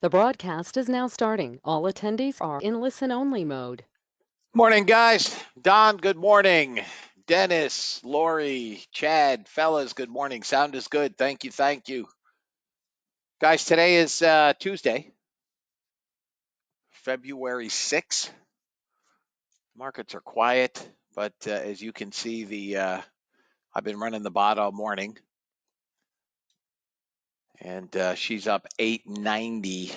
The broadcast is now starting. All attendees are in listen-only mode. Morning, guys. Don, good morning. Dennis, Lori, Chad, fellas, good morning. Sound is good. Thank you. Thank you. Guys, today is Tuesday, February 6th. Markets are quiet, but as you can see, I've been running the bot all morning, and she's up 890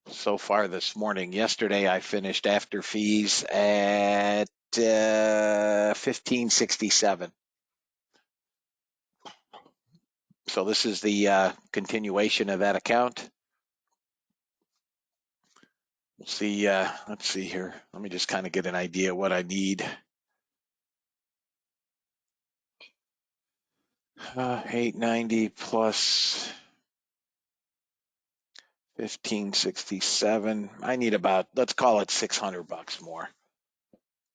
so far this morning. Yesterday, I finished after fees at 1567. So this is the continuation of that account. We'll see. Let's see here. Let me just kind of get an idea what I need. 890 plus 1567. I need about, let's call it $600 more.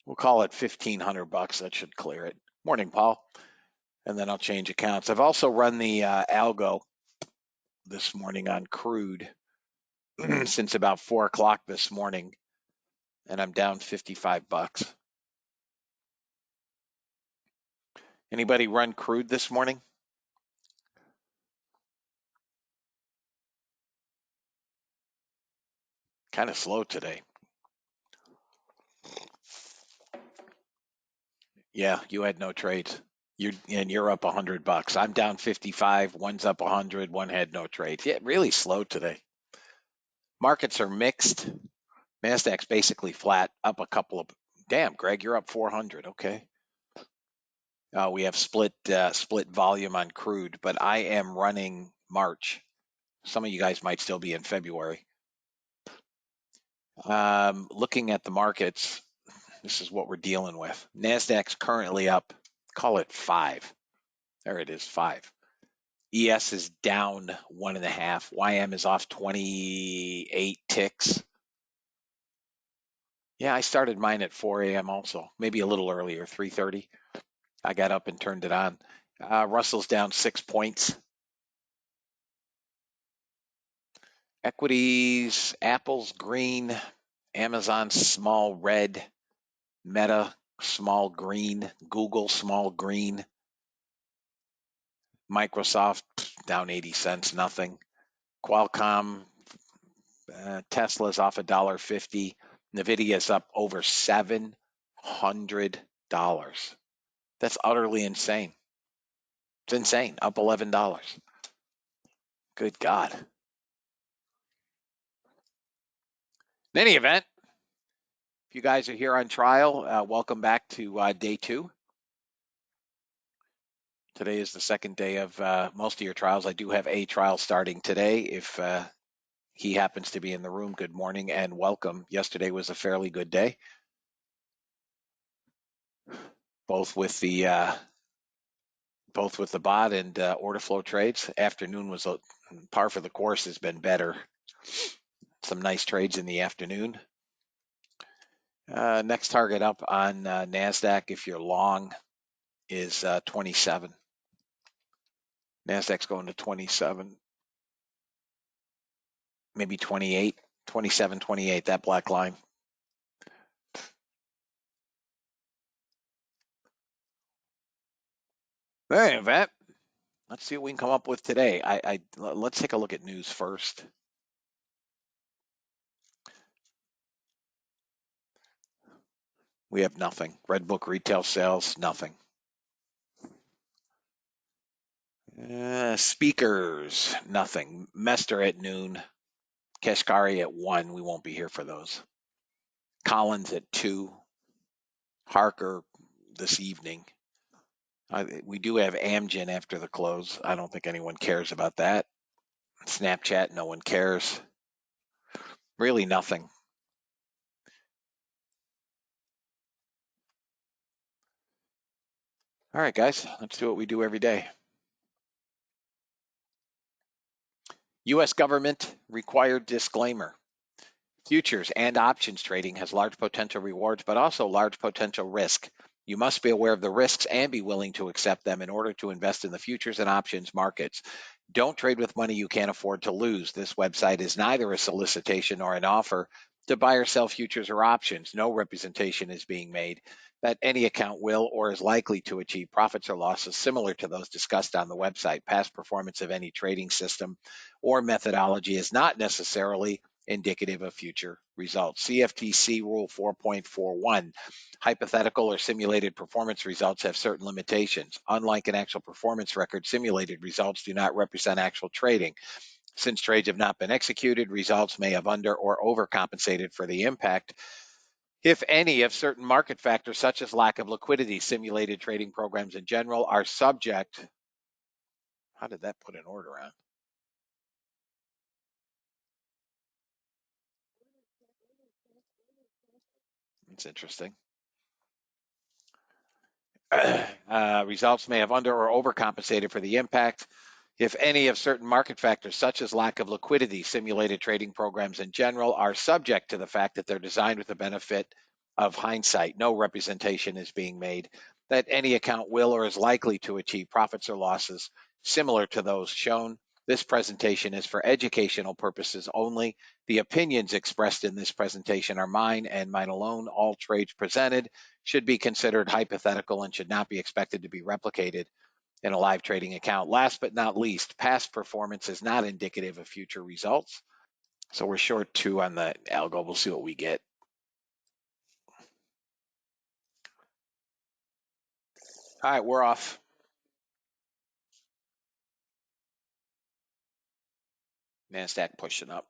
We'll call it $1,500. That should clear it. Morning, Paul. And then I'll change accounts. I've also run the algo this morning on crude since about 4 o'clock this morning, and I'm down $55. Anybody run crude this morning? Kind of slow today. Yeah, you had no trades. You're up $100. I'm down 55. One's up 100. One had no trades. Yeah, really slow today. Markets are mixed. Nasdaq's basically flat, up a couple of. Damn, Greg, you're up 400. Okay. We have split volume on crude, but I am running March. Some of you guys might still be in February. Looking at the markets, this is what we're dealing with. Nasdaq's currently up, call it 5. There it is, 5. ES is down 1.5. YM is off 28 ticks. Yeah, I started mine at 4 a.m. also, maybe a little earlier, 3:30. I got up and turned it on. Russell's down 6 points. Equities, Apple's green, Amazon small red, Meta small green, Google small green, Microsoft down 80 cents, nothing. Qualcomm, Tesla's off $1.50. Nvidia's up over $700. That's utterly insane. It's insane. Up $11. Good God. In any event, if you guys are here on trial, welcome back to day 2. Today is the second day of most of your trials. I do have a trial starting today. If he happens to be in the room, good morning and welcome. Yesterday was a fairly good day, both with the bot and order flow trades. Afternoon was par for the course, has been better. Some nice trades in the afternoon. Next target up on NASDAQ, if you're long, is 27. NASDAQ's going to 27, maybe 28, 27, 28, that black line. Any event, let's see what we can come up with today. Let's take a look at news first. We have nothing. Redbook retail sales, nothing. Speakers, nothing. Mester at noon. Kashkari at 1. We won't be here for those. Collins at 2. Harker this evening. We do have Amgen after the close. I don't think anyone cares about that. Snapchat, no one cares. Really nothing. All right, guys, let's do what we do every day. U.S. government required disclaimer. Futures and options trading has large potential rewards, but also large potential risk. You must be aware of the risks and be willing to accept them in order to invest in the futures and options markets. Don't trade with money you can't afford to lose. This website is neither a solicitation nor an offer to buy or sell futures or options. No representation is being made that any account will or is likely to achieve profits or losses similar to those discussed on the website. Past performance of any trading system or methodology is not necessarily indicative of future results. CFTC Rule 4.41: hypothetical or simulated performance results have certain limitations. Unlike an actual performance record, simulated results do not represent actual trading. Since trades have not been executed, results may have under or overcompensated for the impact, if any, of certain market factors such as lack of liquidity. Simulated trading programs in general are subject. How did that put an order on? It's interesting. Results may have under or overcompensated for the impact, if any, of certain market factors such as lack of liquidity. Simulated trading programs in general are subject to the fact that they're designed with the benefit of hindsight. No representation is being made that any account will or is likely to achieve profits or losses similar to those shown. This presentation is for educational purposes only. The opinions expressed in this presentation are mine and mine alone. All trades presented should be considered hypothetical and should not be expected to be replicated in a live trading account. Last but not least, past performance is not indicative of future results. So we're short 2 on the algo. We'll see what we get. All right, we're off. NASDAQ pushing up.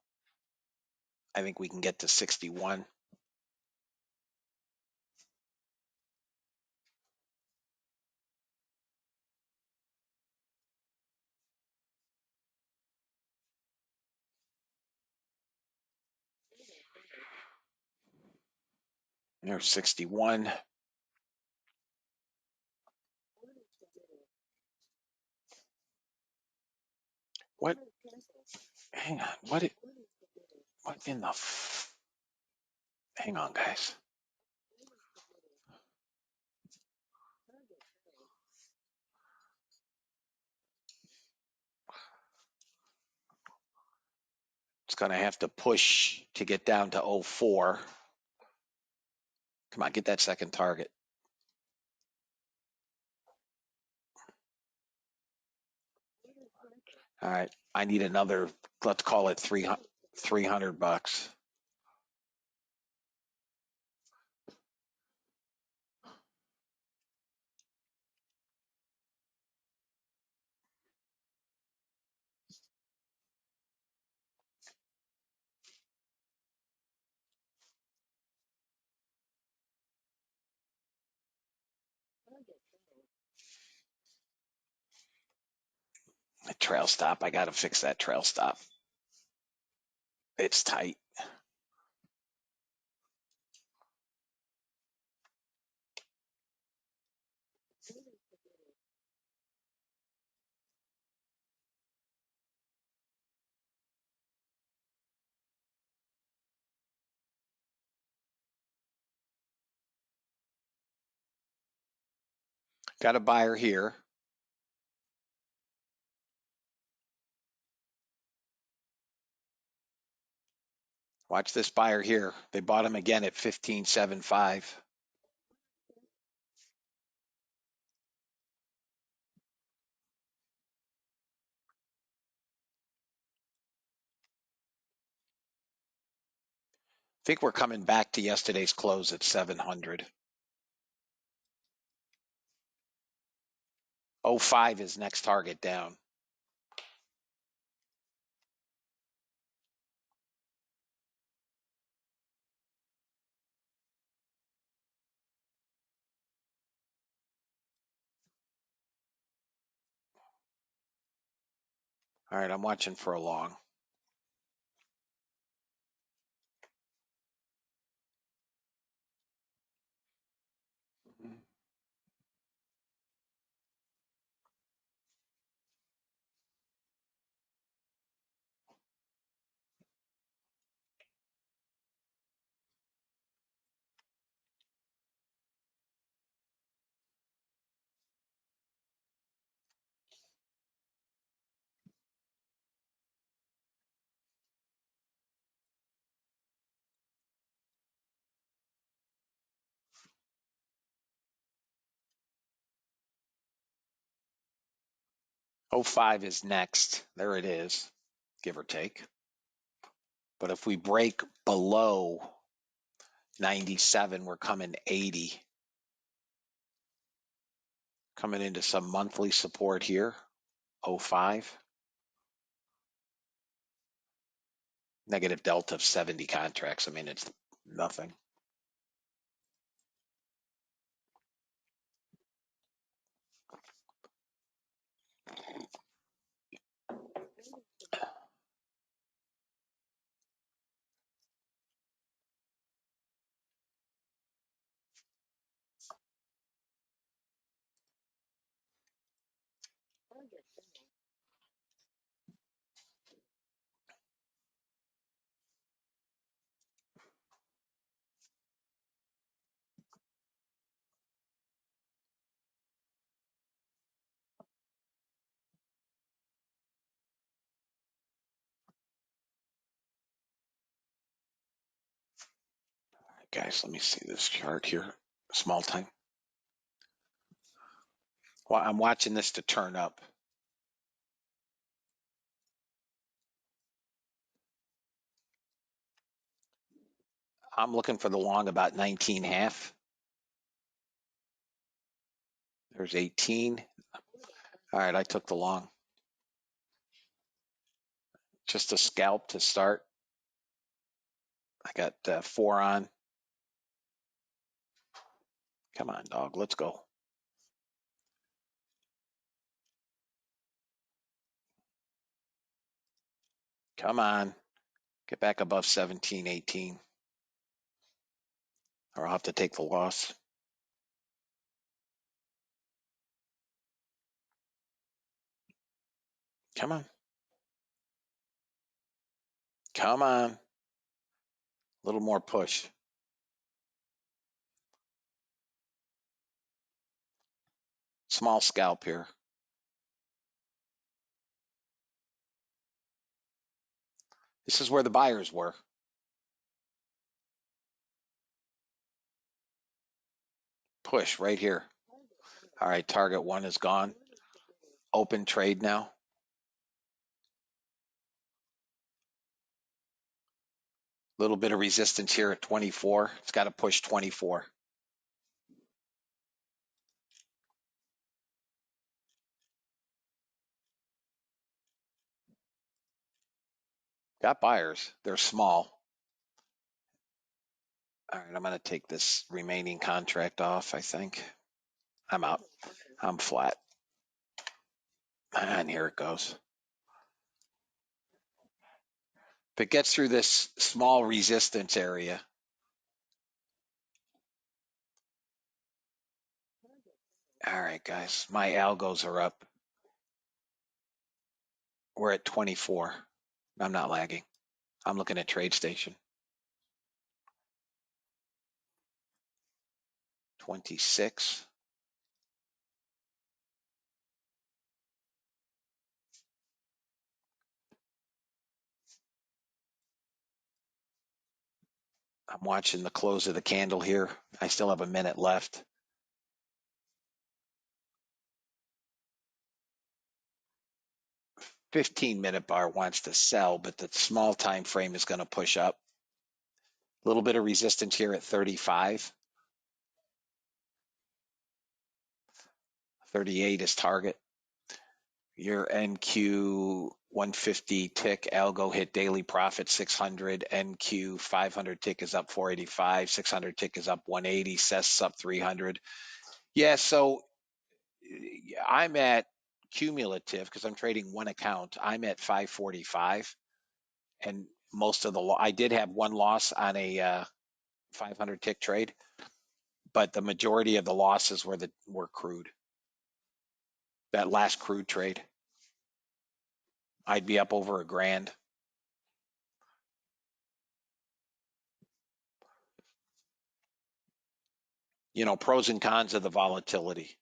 I think we can get to 61. There's 61. What? Hang on. What in the hang on, guys. It's going to have to push to get down to 04. Come on, get that second target. All right, I need another, let's call it 300 bucks. A trail stop. I got to fix that trail stop. It's tight. Got a buyer here. Watch this buyer here. They bought him again at 15.75. I think we're coming back to yesterday's close at 700. 05 is next target down. All right, I'm watching for a long. 05 is next. There it is, give or take. But if we break below 97, we're coming 80. Coming into some monthly support here, 05. Negative delta of 70 contracts. I mean, it's nothing. Guys, let me see this chart here. Small time. Well, I'm watching this to turn up. I'm looking for the long about 19.5. There's 18. All right, I took the long. Just a scalp to start. I got 4 on. Come on, dog. Let's go. Come on. Get back above 17, 18. Or I'll have to take the loss. Come on. Come on. A little more push. Small scalp here. This is where the buyers were. Push right here. All right, target 1 is gone. Open trade now. Little bit of resistance here at 24. It's got to push 24. Got buyers. They're small. All right, I'm going to take this remaining contract off, I think. I'm out. I'm flat. And here it goes. If it gets through this small resistance area, all right, guys, my algos are up. We're at 24. I'm not lagging. I'm looking at TradeStation. 26. I'm watching the close of the candle here. I still have a minute left. "15-minute bar wants to sell, but the small time frame is going to push up. A little bit of resistance here at 35. 38 is target. Your NQ 150 tick algo hit daily profit 600. NQ 500 tick is up 485. 600 tick is up 180. CES up 300. Yeah, so I'm at cumulative because I'm trading one account. I'm at 545, and most of the I did have one loss on a 500 tick trade, but the majority of the losses were crude. That last crude trade, I'd be up over $1,000. You know, pros and cons of the volatility.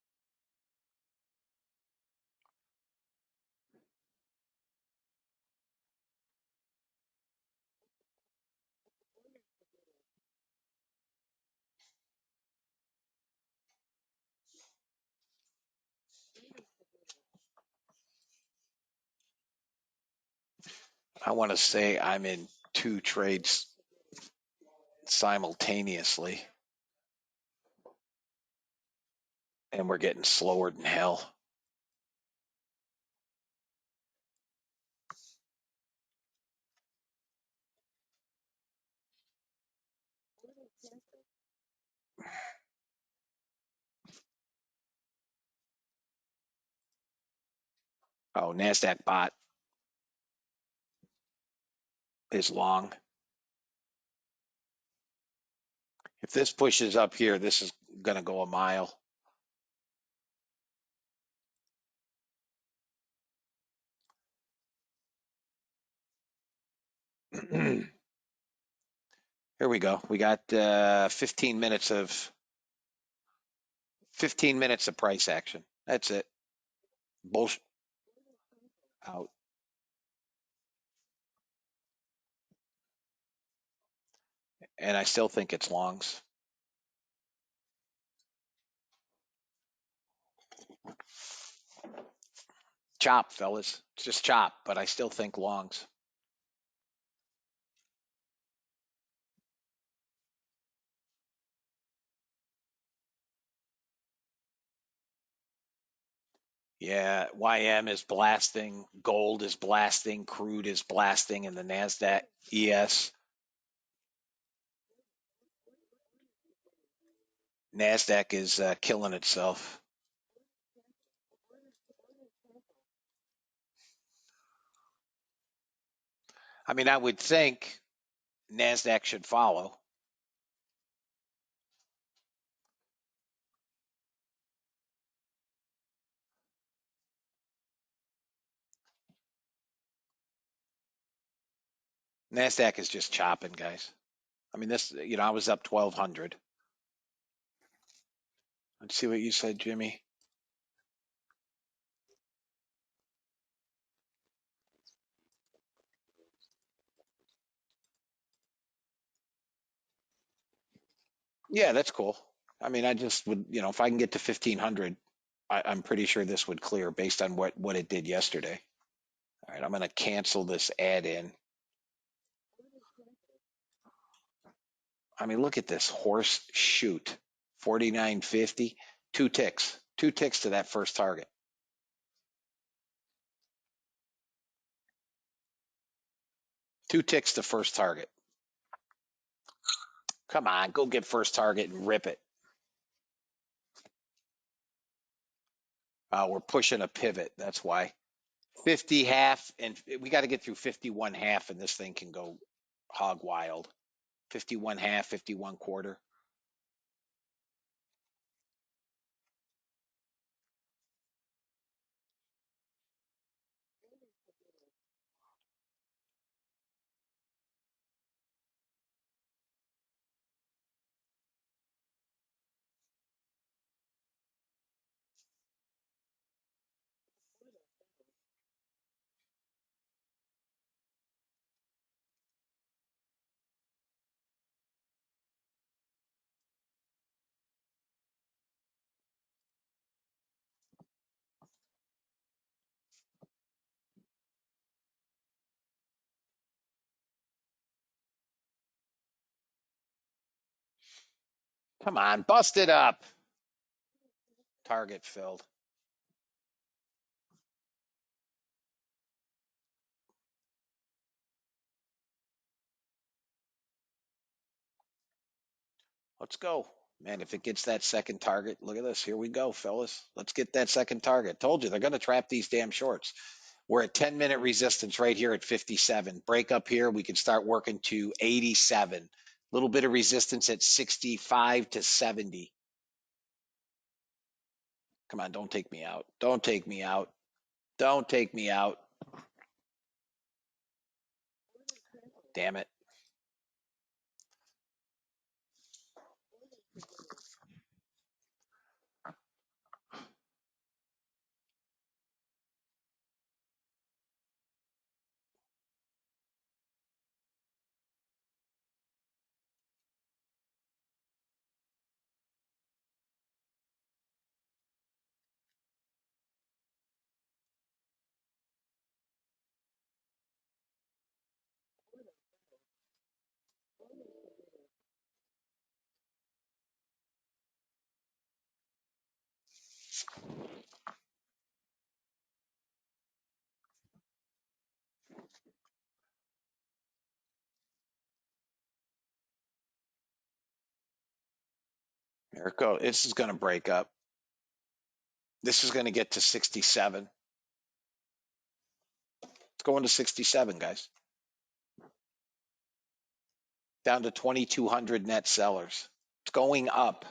I want to say I'm in 2 trades simultaneously, and we're getting slower than hell. Oh, NASDAQ bot is long. If this pushes up here, this is going to go a mile. Here we go. We got 15 minutes of 15 minutes of price action. That's it. Bullshit out. And I still think it's longs. Chop, fellas. It's just chop, but I still think longs. Yeah, YM is blasting, gold is blasting, crude is blasting, and the NASDAQ ES. NASDAQ is killing itself. I mean, I would think NASDAQ should follow. NASDAQ is just chopping, guys. I mean, this, I was up 1,200. Let's see what you said, Jimmy. Yeah, that's cool. I mean, I just would, if I can get to 1,500, I'm pretty sure this would clear based on what it did yesterday. All right, I'm going to cancel this add in. I mean, look at this horse shoot. 49.50, 2 ticks. 2 ticks to that first target. Two ticks to first target. Come on, go get first target and rip it. We're pushing a pivot. That's why. 50 half, and we got to get through 51 half, and this thing can go hog wild. 51 half, 51 quarter. Come on, bust it up. Target filled. Let's go. Man, if it gets that second target, look at this. Here we go, fellas. Let's get that second target. Told you they're going to trap these damn shorts. We're at 10-minute resistance right here at 57. Break up here. We can start working to 87. A little bit of resistance at 65 to 70. Come on, don't take me out. Don't take me out. Don't take me out. Damn it. There it goes. This is going to break up. This is going to get to 67. It's going to 67, guys. Down to 2,200 net sellers. It's going up.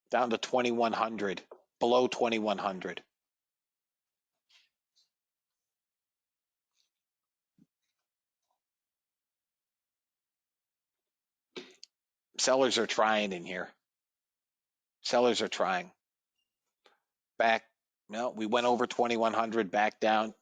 Down to 2,100. Below 2,100. Sellers are trying in here. Sellers are trying. Back. No, we went over 2,100. Back down.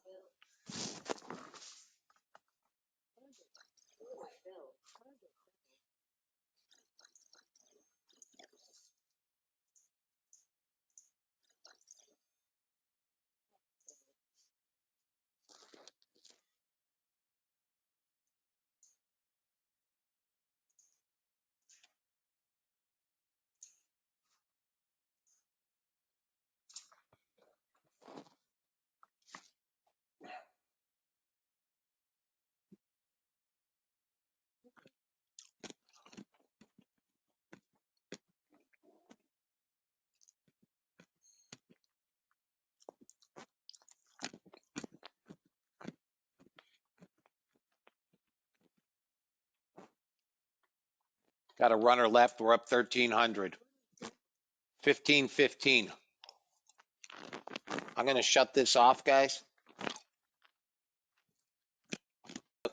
Got a runner left. We're up 1,300. 15-15. I'm going to shut this off, guys.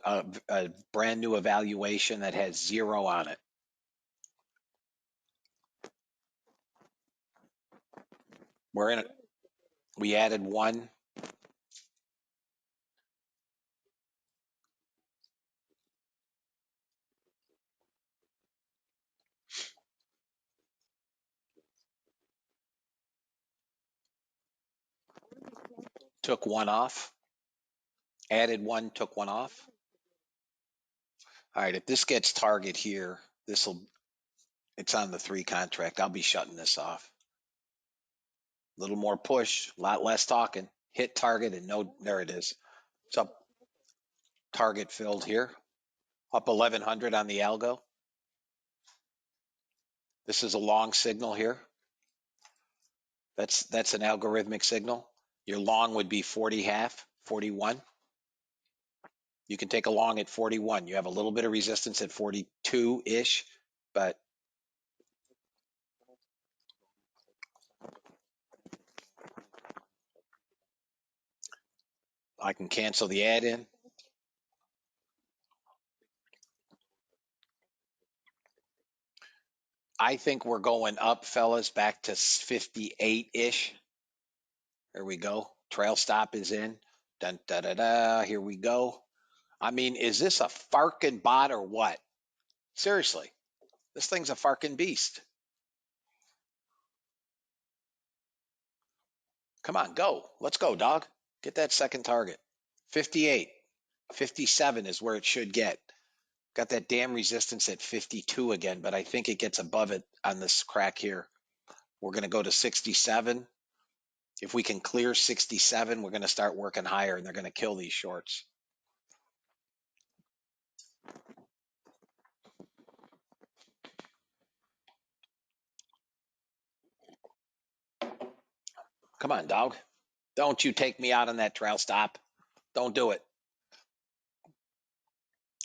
A brand new evaluation that has 0 on it. We're in it. We added 1. Took 1 off. Added 1, took 1 off. All right, if this gets target here, it's on the 3 contract. I'll be shutting this off. A little more push, a lot less talking. Hit target and no, there it is. It's up. Target filled here. Up 1,100 on the algo. This is a long signal here. That's an algorithmic signal. Your long would be 40.5, 41. You can take a long at 41. You have a little bit of resistance at 42-ish, but I can cancel the add in. I think we're going up, fellas, back to 58-ish. There we go. Trail stop is in. Dun, da, da, da. Here we go. I mean, is this a farkin' bot or what? Seriously, this thing's a farkin' beast. Come on, go. Let's go, dog. Get that second target. 58. 57 is where it should get. Got that damn resistance at 52 again, but I think it gets above it on this crack here. We're going to go to 67. If we can clear 67, we're going to start working higher, and they're going to kill these shorts. Come on, dog. Don't you take me out on that trail stop. Don't do it.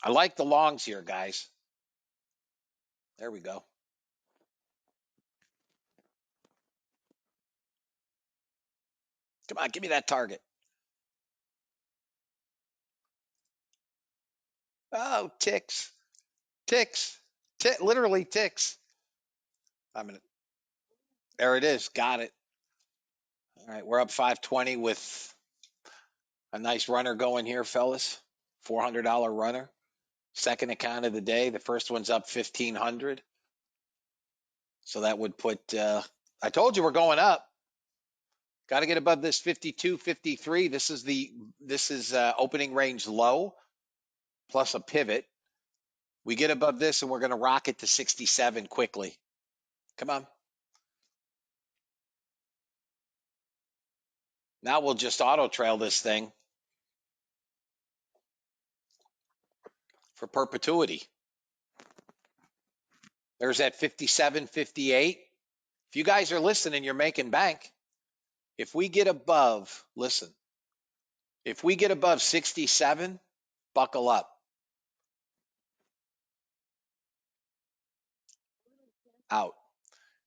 I like the longs here, guys. There we go. Come on, give me that target. Oh, ticks. Ticks. Literally ticks. There it is. Got it. All right, we're up 520 with a nice runner going here, fellas. $400 runner. Second account of the day. The first one's up 1,500. So that would put, I told you we're going up. Got to get above this 52, 53. This is opening range low. plus a pivot. We get above this and we're going to rock it to 67 quickly. Come on. Now we'll just auto trail this thing for perpetuity. There's that 57, 58. If you guys are listening, you're making bank. If we get above, listen, if we get above 67, buckle up. Out.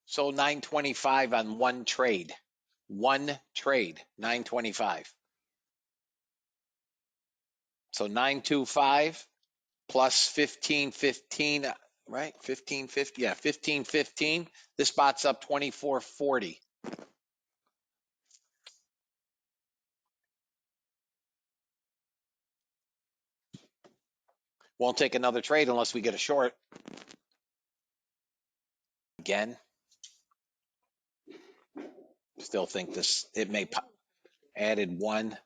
So 925 on one trade. One trade, 925. So 925 plus 1515, right? 1550, yeah, 1515. This spot's up 2440. Won't take another trade unless we get a short. Again, still think this, it may pop. Added one.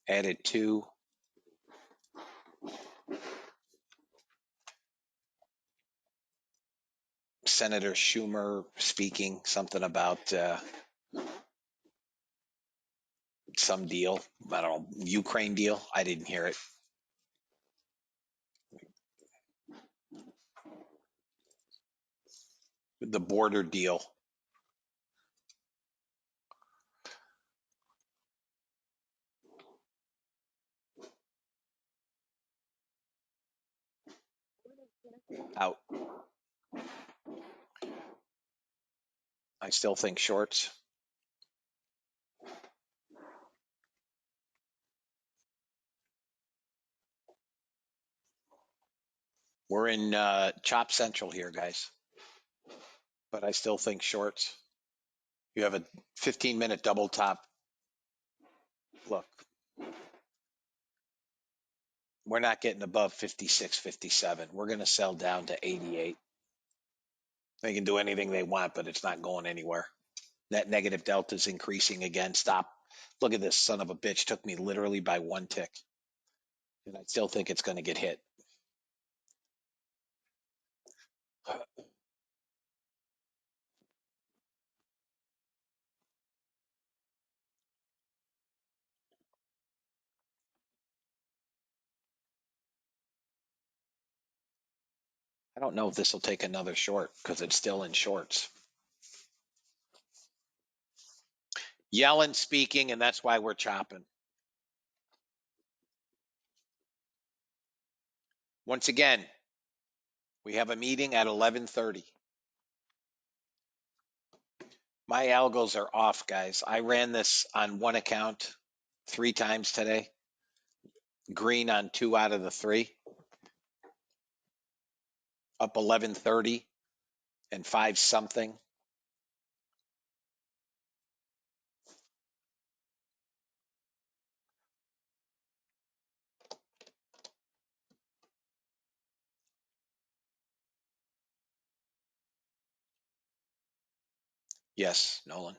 Added two. Senator Schumer speaking something about some deal. I don't know, Ukraine deal. I didn't hear it. The border deal. Out. I still think shorts. We're in Chop Central here, guys. But I still think shorts. You have a 15-minute double top. Look, we're not getting above 56, 57. We're going to sell down to 88. They can do anything they want, but it's not going anywhere. That negative delta is increasing again. Stop. Look at this son of a bitch. Took me literally by one tick. And I still think it's going to get hit. I don't know if this will take another short because it's still in shorts. Yellen speaking, and that's why we're chopping. Once again, we have a meeting at 11:30. My algos are off, guys. I ran this on one account 3 times today. Green on 2 out of the 3. Up 11:30 and 5 something. Yes, Nolan.